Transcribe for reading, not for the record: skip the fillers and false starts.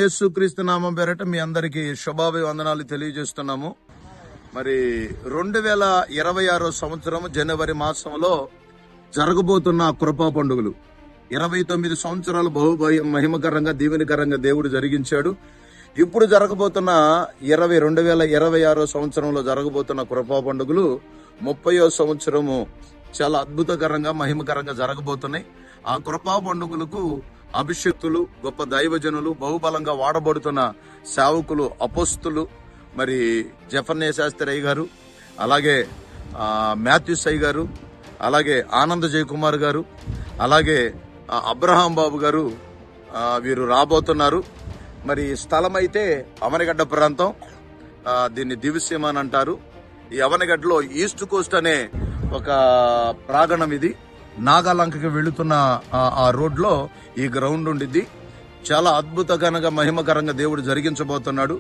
యేసుక్రీస్తు నామం పేరట మీ అందరికి శుభాభివందనాలు తెలియజేస్తున్నాము. మరి 2026 సంవత్సరం జనవరి మాసంలో జరగబోతున్న కృపా పండుగలు 29 సంవత్సరాలు మహిమకరంగా దీవెనకరంగా దేవుడు జరిగించాడు. ఇప్పుడు జరగబోతున్న 2026 సంవత్సరంలో జరగబోతున్న కృపా పండుగలు 30వ సంవత్సరము చాలా అద్భుతకరంగా మహిమకరంగా జరగబోతున్నాయి. ఆ కృపా పండుగలకు అభిషక్తులు, గొప్ప దైవజనులు, బహుబలంగా వాడబడుతున్న సేవకులు, అపోస్తులు, మరి జఫన్య శాస్త్రి అయ్య గారు, అలాగే మాథ్యూస్ అయ్య గారు, అలాగే ఆనంద జయకుమార్ గారు, అలాగే అబ్రహాం బాబు గారు వీరు రాబోతున్నారు. మరి స్థలం అయితే అవనగడ్డ ప్రాంతం, దీన్ని దివిసీమ అని అంటారు. ఈ అవనగడ్డలో ఈస్ట్ కోస్ట్ అనే ఒక ప్రాంగణం ఇది. నాగాలంకకి వెళుతున్న ఆ రోడ్ లో ఈ గ్రౌండ్ ఉండిద్ది. చాలా అద్భుతకరంగా మహిమకరంగా దేవుడు జరిగించబోతున్నాడు.